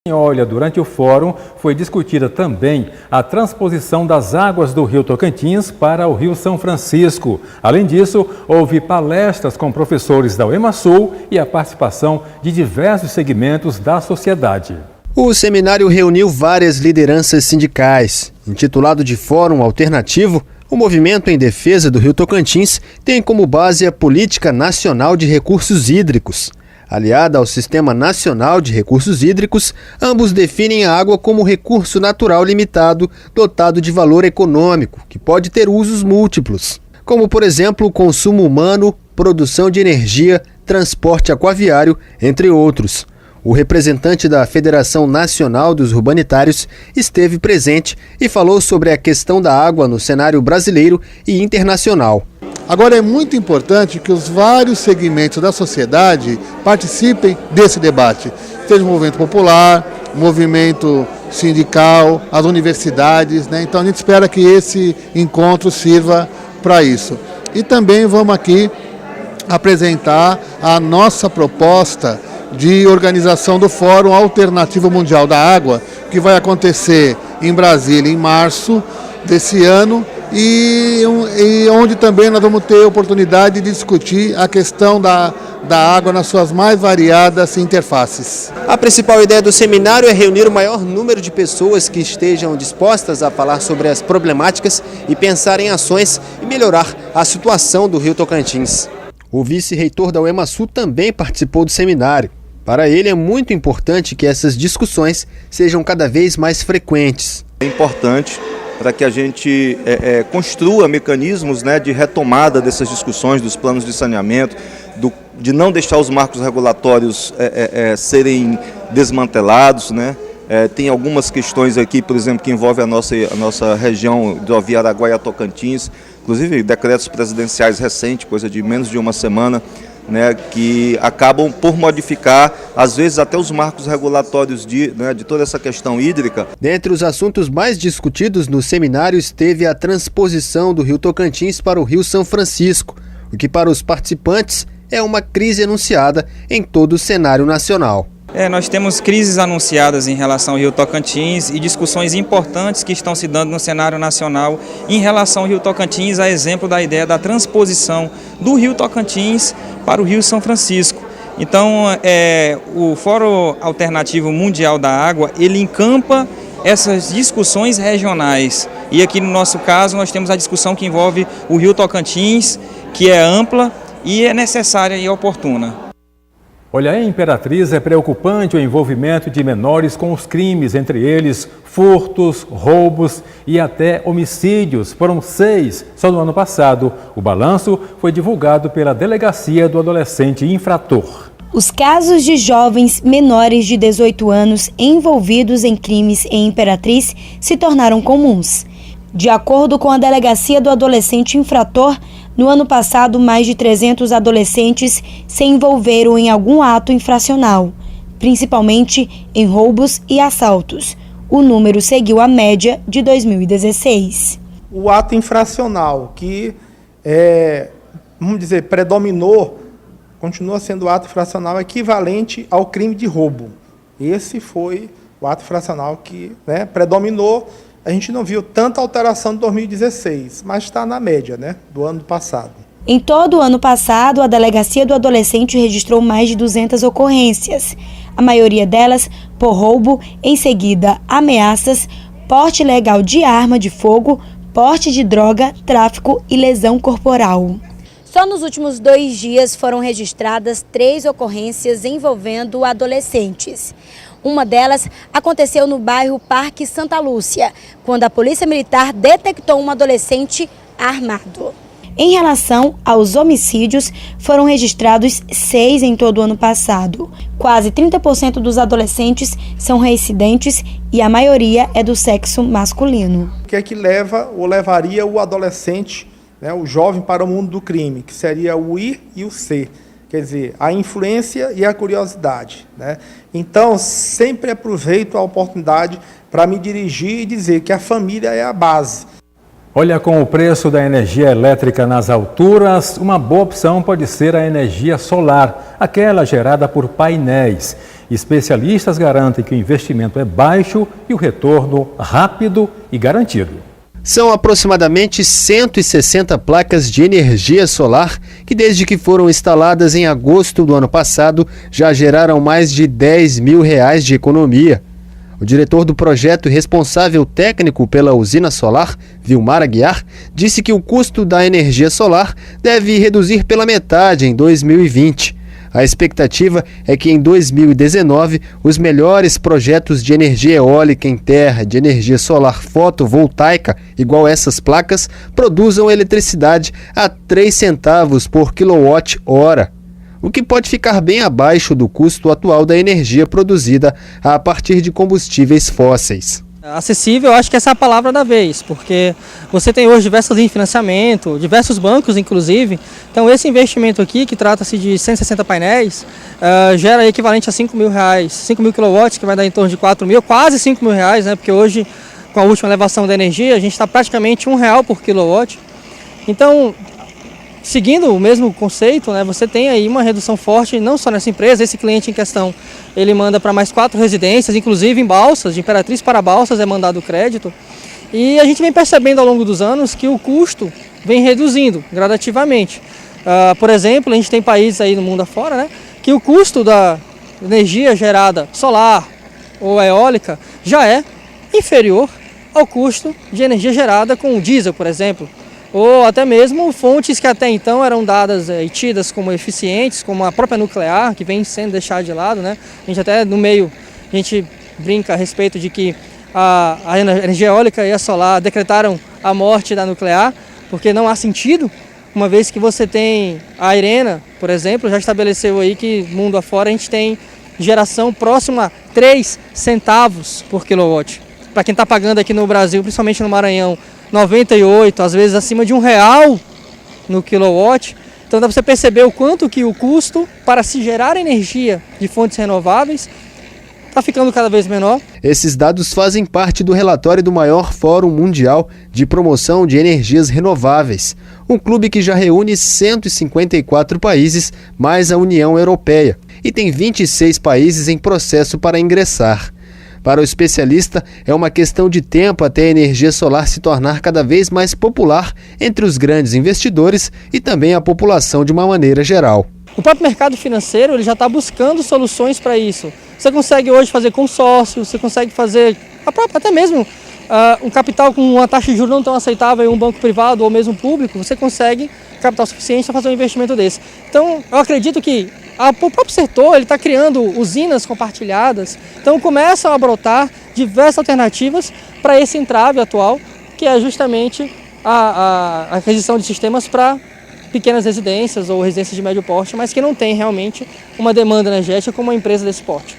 Olha, durante o fórum foi discutida também a transposição das águas do Rio Tocantins para o Rio São Francisco. Além disso, houve palestras com professores da UEMASul e a participação de diversos segmentos da sociedade. O seminário reuniu várias lideranças sindicais. Intitulado de Fórum Alternativo, o movimento em defesa do Rio Tocantins tem como base a Política Nacional de Recursos Hídricos. Aliada ao Sistema Nacional de Recursos Hídricos, ambos definem a água como recurso natural limitado, dotado de valor econômico, que pode ter usos múltiplos, como, por exemplo, o consumo humano, produção de energia, transporte aquaviário, entre outros. O representante da Federação Nacional dos Urbanitários esteve presente e falou sobre a questão da água no cenário brasileiro e internacional. Agora é muito importante que os vários segmentos da sociedade participem desse debate, seja o movimento popular, o movimento sindical, as universidades, né? Então a gente espera que esse encontro sirva para isso. E também vamos aqui apresentar a nossa proposta de organização do Fórum Alternativo Mundial da Água, que vai acontecer em Brasília em março desse ano, e onde também nós vamos ter oportunidade de discutir a questão da água nas suas mais variadas interfaces. A principal ideia do seminário é reunir o maior número de pessoas que estejam dispostas a falar sobre as problemáticas e pensar em ações e melhorar a situação do Rio Tocantins. O vice-reitor da UEMASul também participou do seminário. Para ele é muito importante que essas discussões sejam cada vez mais frequentes. É importante para que a gente construa mecanismos, né, de retomada dessas discussões, dos planos de saneamento, de não deixar os marcos regulatórios serem desmantelados, né? Tem algumas questões aqui, por exemplo, que envolvem a nossa região do Araguaia-Tocantins, inclusive decretos presidenciais recentes, coisa de menos de uma semana, né, que acabam por modificar, às vezes, até os marcos regulatórios de toda essa questão hídrica. Dentre os assuntos mais discutidos no seminário esteve a transposição do Rio Tocantins para o Rio São Francisco, o que para os participantes é uma crise anunciada em todo o cenário nacional. Nós temos crises anunciadas em relação ao Rio Tocantins e discussões importantes que estão se dando no cenário nacional em relação ao Rio Tocantins, a exemplo da ideia da transposição do Rio Tocantins para o Rio São Francisco. Então, o Fórum Alternativo Mundial da Água, ele encampa essas discussões regionais. E aqui no nosso caso nós temos a discussão que envolve o Rio Tocantins, que é ampla e é necessária e oportuna. Olha, em Imperatriz é preocupante o envolvimento de menores com os crimes, entre eles furtos, roubos e até homicídios. Foram 6 só no ano passado. O balanço foi divulgado pela Delegacia do Adolescente Infrator. Os casos de jovens menores de 18 anos envolvidos em crimes em Imperatriz se tornaram comuns. De acordo com a Delegacia do Adolescente Infrator, no ano passado, mais de 300 adolescentes se envolveram em algum ato infracional, principalmente em roubos e assaltos. O número seguiu a média de 2016. O ato infracional que, predominou, continua sendo o ato infracional equivalente ao crime de roubo. Esse foi o ato infracional que predominou. A gente não viu tanta alteração de 2016, mas está na média, do ano passado. Em todo o ano passado, a Delegacia do Adolescente registrou mais de 200 ocorrências. A maioria delas por roubo, em seguida ameaças, porte ilegal de arma de fogo, porte de droga, tráfico e lesão corporal. Só nos últimos 2 dias foram registradas 3 ocorrências envolvendo adolescentes. Uma delas aconteceu no bairro Parque Santa Lúcia, quando a Polícia Militar detectou um adolescente armado. Em relação aos homicídios, foram registrados 6 em todo o ano passado. Quase 30% dos adolescentes são reincidentes e a maioria é do sexo masculino. O que é que leva ou levaria o adolescente, o jovem, para o mundo do crime, que seria o I e o C? Quer dizer, a influência e a curiosidade, Então, sempre aproveito a oportunidade para me dirigir e dizer que a família é a base. Olha, com o preço da energia elétrica nas alturas, uma boa opção pode ser a energia solar, aquela gerada por painéis. Especialistas garantem que o investimento é baixo e o retorno rápido e garantido. São aproximadamente 160 placas de energia solar que, desde que foram instaladas em agosto do ano passado, já geraram mais de R$10 mil de economia. O diretor do projeto e responsável técnico pela usina solar, Vilmar Aguiar, disse que o custo da energia solar deve reduzir pela metade em 2020. A expectativa é que em 2019 os melhores projetos de energia eólica em terra, de energia solar fotovoltaica, igual essas placas, produzam eletricidade a 3 centavos por quilowatt-hora, o que pode ficar bem abaixo do custo atual da energia produzida a partir de combustíveis fósseis. Acessível, eu acho que essa é a palavra da vez, porque você tem hoje diversas linhas de financiamento, diversos bancos inclusive, então esse investimento aqui, que trata-se de 160 painéis, gera equivalente a R$5 mil, 5 mil quilowatts, que vai dar em torno de 4 mil, quase R$5 mil, né, porque hoje, com a última elevação da energia, a gente está praticamente R$1 por quilowatt. Então, seguindo o mesmo conceito, né, você tem aí uma redução forte, não só nessa empresa, esse cliente em questão, ele manda para mais 4 residências, inclusive em Balsas, de Imperatriz para Balsas é mandado crédito, e a gente vem percebendo ao longo dos anos que o custo vem reduzindo gradativamente. Por exemplo, a gente tem países aí no mundo afora, né, que o custo da energia gerada solar ou eólica já é inferior ao custo de energia gerada com o diesel, por exemplo, ou até mesmo fontes que até então eram dadas e tidas como eficientes, como a própria nuclear, que vem sendo deixada de lado, né? A gente até no meio, a gente brinca a respeito de que a energia eólica e a solar decretaram a morte da nuclear, porque não há sentido, uma vez que você tem a IRENA, por exemplo, já estabeleceu aí que mundo afora a gente tem geração próxima a 3 centavos por quilowatt. Para quem está pagando aqui no Brasil, principalmente no Maranhão, 98, às vezes acima de R$1 no quilowatt. Então dá para você perceber o quanto que o custo para se gerar energia de fontes renováveis está ficando cada vez menor. Esses dados fazem parte do relatório do maior Fórum Mundial de Promoção de Energias Renováveis, um clube que já reúne 154 países, mais a União Europeia, e tem 26 países em processo para ingressar. Para o especialista, é uma questão de tempo até a energia solar se tornar cada vez mais popular entre os grandes investidores e também a população de uma maneira geral. O próprio mercado financeiro ele já está buscando soluções para isso. Você consegue hoje fazer consórcio, você consegue fazer até mesmo um capital com uma taxa de juros não tão aceitável em um banco privado ou mesmo público, você consegue capital suficiente para fazer um investimento desse. Então, eu acredito que o próprio setor está criando usinas compartilhadas, então começam a brotar diversas alternativas para esse entrave atual, que é justamente a aquisição de sistemas para pequenas residências ou residências de médio porte, mas que não tem realmente uma demanda energética como uma empresa desse porte.